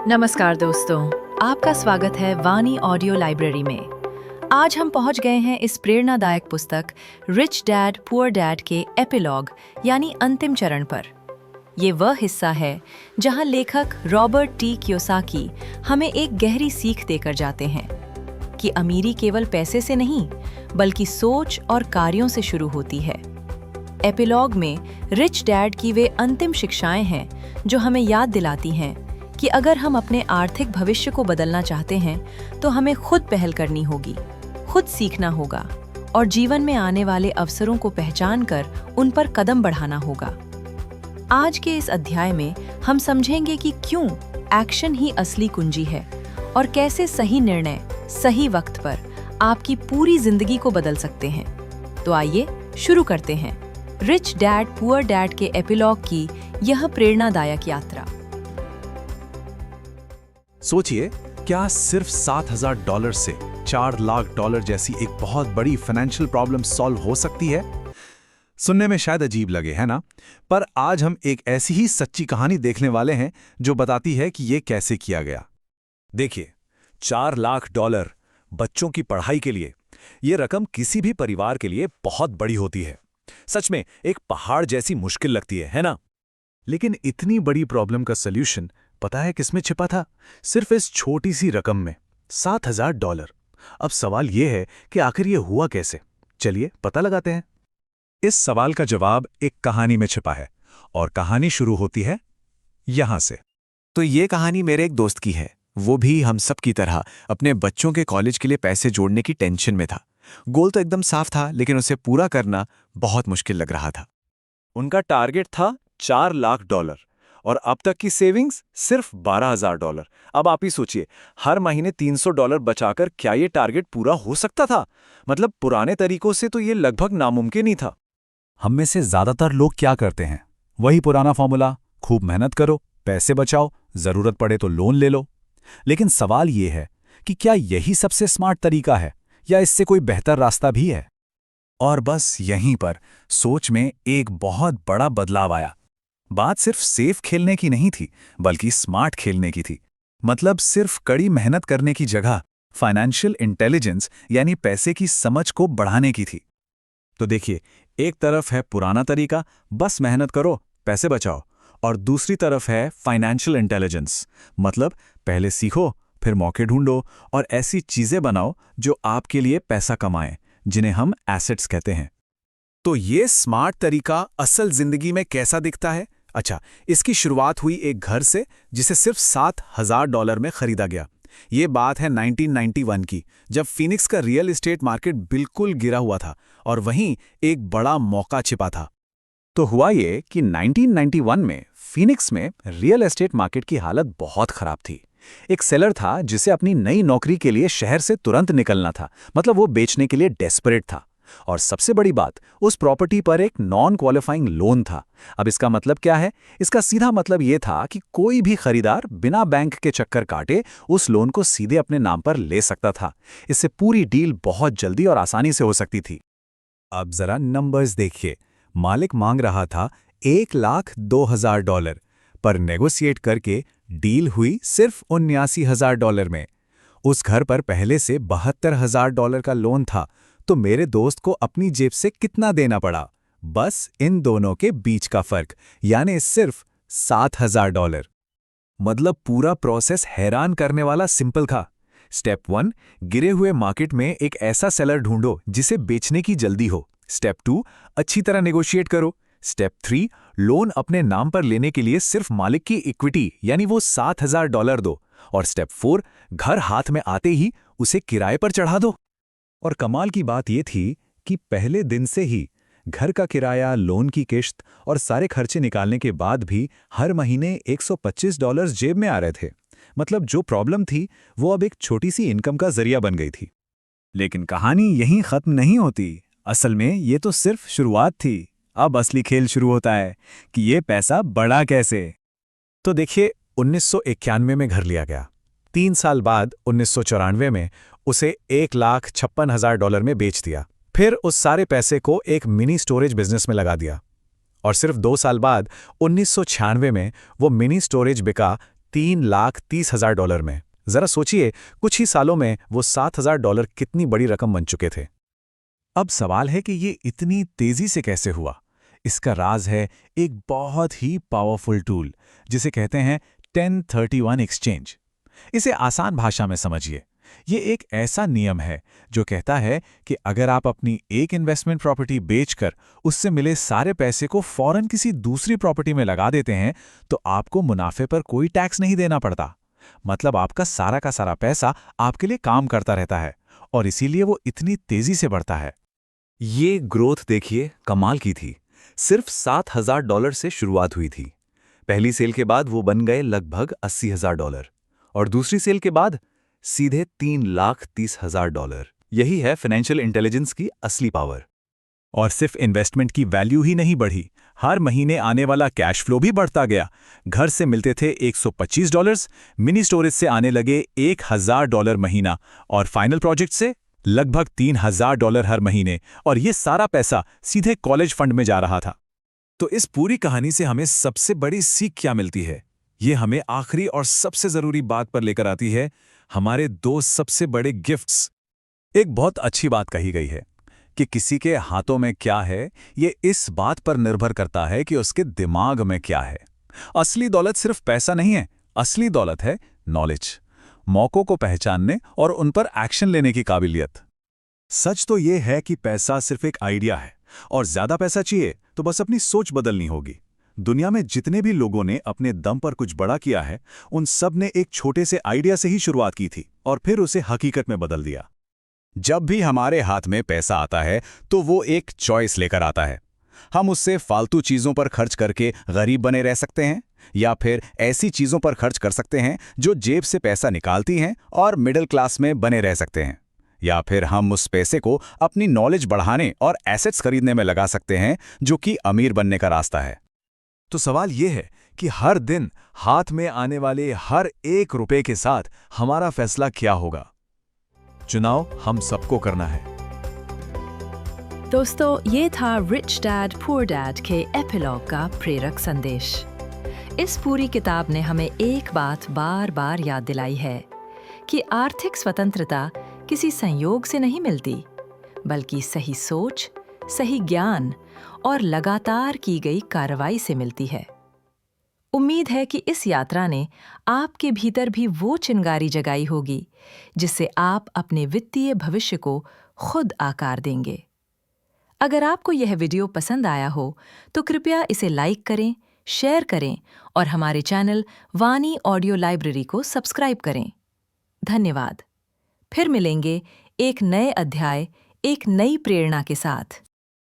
नमस्कार दोस्तों, आपका स्वागत है वाणी ऑडियो लाइब्रेरी में। आज हम पहुंच गए हैं इस प्रेरणादायक पुस्तक रिच डैड पुअर डैड के एपिलॉग यानी अंतिम चरण पर। ये वह हिस्सा है जहां लेखक रॉबर्ट टी कियोसाकी हमें एक गहरी सीख देकर जाते हैं कि अमीरी केवल पैसे से नहीं बल्कि सोच और कार्यों से शुरू होती है। एपिलॉग में रिच डैड की वे अंतिम शिक्षाएं हैं जो हमें याद दिलाती हैं कि अगर हम अपने आर्थिक भविष्य को बदलना चाहते हैं तो हमें खुद पहल करनी होगी, खुद सीखना होगा और जीवन में आने वाले अवसरों को पहचान कर उन पर कदम बढ़ाना होगा। आज के इस अध्याय में हम समझेंगे कि क्यों एक्शन ही असली कुंजी है और कैसे सही निर्णय सही वक्त पर आपकी पूरी जिंदगी को बदल सकते हैं। तो आइए शुरू करते हैं रिच डैड पुअर डैड के एपिलॉग की यह प्रेरणादायक यात्रा। सोचिए, क्या सिर्फ $7,000 से $4 लाख जैसी एक बहुत बड़ी फाइनेंशियल प्रॉब्लम सॉल्व हो सकती है? सुनने में शायद अजीब लगे, है ना? पर आज हम एक ऐसी ही सच्ची कहानी देखने वाले हैं जो बताती है कि ये कैसे किया गया। देखिए, $4 लाख बच्चों की पढ़ाई के लिए, ये रकम किसी भी परिवार के लिए बहुत बड़ी होती है। सच में एक पहाड़ जैसी मुश्किल लगती है ना? लेकिन इतनी बड़ी प्रॉब्लम का सॉल्यूशन पता है किसमें छिपा था? सिर्फ इस छोटी सी रकम में, $7,000। अब सवाल यह है कि आखिर ये हुआ कैसे? चलिए पता लगाते हैं। इस सवाल का जवाब एक कहानी में छिपा है और कहानी शुरू होती है यहां से। तो ये कहानी मेरे एक दोस्त की है। वो भी हम सब की तरह अपने बच्चों के कॉलेज के लिए पैसे जोड़ने की टेंशन में था। गोल तो एकदम साफ था, लेकिन उसे पूरा करना बहुत मुश्किल लग रहा था। उनका टारगेट था $4 लाख और अब तक की सेविंग्स सिर्फ $12,000। अब आप ही सोचिए, हर महीने $300 बचाकर क्या ये टारगेट पूरा हो सकता था? मतलब पुराने तरीकों से तो ये लगभग नामुमकिन ही था। हम में से ज्यादातर लोग क्या करते हैं? वही पुराना फॉर्मूला, खूब मेहनत करो, पैसे बचाओ, जरूरत पड़े तो लोन ले लो। लेकिन सवाल ये है कि क्या यही सबसे स्मार्ट तरीका है या इससे कोई बेहतर रास्ता भी है? और बस यहीं पर सोच में एक बहुत बड़ा बदलाव आया। बात सिर्फ सेफ खेलने की नहीं थी, बल्कि स्मार्ट खेलने की थी। मतलब सिर्फ कड़ी मेहनत करने की जगह फाइनेंशियल इंटेलिजेंस यानी पैसे की समझ को बढ़ाने की थी। तो देखिए, एक तरफ है पुराना तरीका, बस मेहनत करो, पैसे बचाओ, और दूसरी तरफ है फाइनेंशियल इंटेलिजेंस, मतलब पहले सीखो, फिर मौके ढूंढो और ऐसी चीजें बनाओ जो आपके लिए पैसा कमाएं, जिन्हें हम एसेट्स कहते हैं। तो ये स्मार्ट तरीका असल जिंदगी में कैसा दिखता है? अच्छा, इसकी शुरुआत हुई एक घर से जिसे सिर्फ $7,000 में खरीदा गया। ये बात है 1991 की, जब फिनिक्स का रियल एस्टेट मार्केट बिल्कुल गिरा हुआ था और वहीं एक बड़ा मौका छिपा था। तो हुआ ये कि 1991 में फिनिक्स में रियल एस्टेट मार्केट की हालत बहुत खराब थी। एक सेलर था जिसे अपनी नई नौकरी के लिए शहर से तुरंत निकलना था, मतलब वो बेचने के लिए डेस्परेट था। और सबसे बड़ी बात, उस प्रॉपर्टी पर एक नॉन क्वालिफाइंग लोन था। अब इसका मतलब क्या है? इसका सीधा मतलब ये था कि कोई भी खरीदार बिना बैंक के चक्कर काटे उस लोन को सीधे अपने नाम पर ले सकता था। इससे पूरी डील बहुत जल्दी और आसानी से हो सकती थी। अब जरा नंबर्स देखिए। मालिक मांग रहा था $1,02,000, पर नेगोशिएट करके डील हुई सिर्फ $79,000 में। उस घर पर पहले से $72,000 का लोन था, तो मेरे दोस्त को अपनी जेब से कितना देना पड़ा? बस इन दोनों के बीच का फर्क, यानी सिर्फ $7,000। मतलब पूरा प्रोसेस हैरान करने वाला सिंपल था। स्टेप 1, गिरे हुए मार्केट में एक ऐसा सेलर ढूंढो जिसे बेचने की जल्दी हो। स्टेप 2, अच्छी तरह नेगोशिएट करो। स्टेप 3, लोन अपने नाम पर लेने के लिए सिर्फ मालिक की इक्विटी यानी वो $7,000 दो। और स्टेप 4, घर हाथ में आते ही उसे किराए पर चढ़ा दो। और कमाल की बात यह थी कि पहले दिन से ही घर का किराया, लोन की किश्त और सारे खर्चे निकालने के बाद भी हर महीने $125 जेब में आ रहे थे। मतलब जो प्रॉब्लम थी वो अब एक छोटी सी इनकम का जरिया बन गई थी। लेकिन कहानी यहीं खत्म नहीं होती। असल में ये तो सिर्फ शुरुआत थी। अब असली खेल शुरू होता है कि ये पैसा बढ़ा कैसे। तो देखिए, 1991 में घर लिया गया। 3 साल बाद 1994 में उसे $1,56,000 में बेच दिया। फिर उस सारे पैसे को एक मिनी स्टोरेज बिजनेस में लगा दिया। और सिर्फ 2 साल बाद 1996 में वो मिनी स्टोरेज बिका $3,30,000 में। जरा सोचिए, कुछ ही सालों में वो $7,000 कितनी बड़ी रकम बन चुके थे। अब सवाल है कि ये इतनी तेजी से कैसे हुआ। इसका राज है एक बहुत ही पावरफुल टूल जिसे कहते हैं 1031 एक्सचेंज। इसे आसान भाषा में समझिए। ये एक ऐसा नियम है जो कहता है कि अगर आप अपनी एक इन्वेस्टमेंट प्रॉपर्टी बेचकर उससे मिले सारे पैसे को फौरन किसी दूसरी प्रॉपर्टी में लगा देते हैं तो आपको मुनाफे पर कोई टैक्स नहीं देना पड़ता। मतलब आपका सारा का सारा पैसा आपके लिए काम करता रहता है और इसीलिए वो इतनी तेजी से बढ़ता है। ये ग्रोथ देखिए, कमाल की थी। सिर्फ $7,000 से शुरुआत हुई थी। पहली सेल के बाद वो बन गए लगभग $80,000 और दूसरी सेल के बाद सीधे $3,30,000। यही है फाइनेंशियल इंटेलिजेंस की असली पावर। और सिर्फ इन्वेस्टमेंट की वैल्यू ही नहीं बढ़ी, हर महीने आने वाला कैश फ्लो भी बढ़ता गया। घर से मिलते थे $125, मिनी स्टोरेज से आने लगे $1,000 महीना और फाइनल प्रोजेक्ट से लगभग $3,000 हर महीने, और ये सारा पैसा सीधे कॉलेज फंड में जा रहा था। तो इस पूरी कहानी से हमें सबसे बड़ी सीख क्या मिलती है? ये हमें आखिरी और सबसे जरूरी बात पर लेकर आती है, हमारे दो सबसे बड़े गिफ्ट्स। एक बहुत अच्छी बात कही गई है कि किसी के हाथों में क्या है, ये इस बात पर निर्भर करता है कि उसके दिमाग में क्या है। असली दौलत सिर्फ पैसा नहीं है, असली दौलत है नॉलेज, मौकों को पहचानने और उन पर एक्शन लेने की काबिलियत। सच तो ये है कि पैसा सिर्फ एक आइडिया है, और ज्यादा पैसा चाहिए तो बस अपनी सोच बदलनी होगी। दुनिया में जितने भी लोगों ने अपने दम पर कुछ बड़ा किया है, उन सब ने एक छोटे से आइडिया से ही शुरुआत की थी और फिर उसे हकीकत में बदल दिया। जब भी हमारे हाथ में पैसा आता है तो वो एक चॉइस लेकर आता है। हम उससे फालतू चीजों पर खर्च करके गरीब बने रह सकते हैं, या फिर ऐसी चीजों पर खर्च कर सकते हैं जो जेब से पैसा निकालती हैं और मिडिल क्लास में बने रह सकते हैं, या फिर हम उस पैसे को अपनी नॉलेज बढ़ाने और एसेट्स खरीदने में लगा सकते हैं जो कि अमीर बनने का रास्ता है। तो सवाल यह है कि हर दिन हाथ में आने वाले हर $1 के साथ हमारा फैसला क्या होगा? चुनाव हम सबको करना है। दोस्तों, ये था रिच डैड पुअर डैड के एपिलॉग का प्रेरक संदेश। इस पूरी किताब ने हमें एक बात बार बार याद दिलाई है कि आर्थिक स्वतंत्रता किसी संयोग से नहीं मिलती, बल्कि सही सोच, सही ज्ञान और लगातार की गई कार्रवाई से मिलती है। उम्मीद है कि इस यात्रा ने आपके भीतर भी वो चिंगारी जगाई होगी जिससे आप अपने वित्तीय भविष्य को खुद आकार देंगे। अगर आपको यह वीडियो पसंद आया हो तो कृपया इसे लाइक करें, शेयर करें और हमारे चैनल वाणी ऑडियो लाइब्रेरी को सब्सक्राइब करें। धन्यवाद। फिर मिलेंगे एक नए अध्याय, एक नई प्रेरणा के साथ।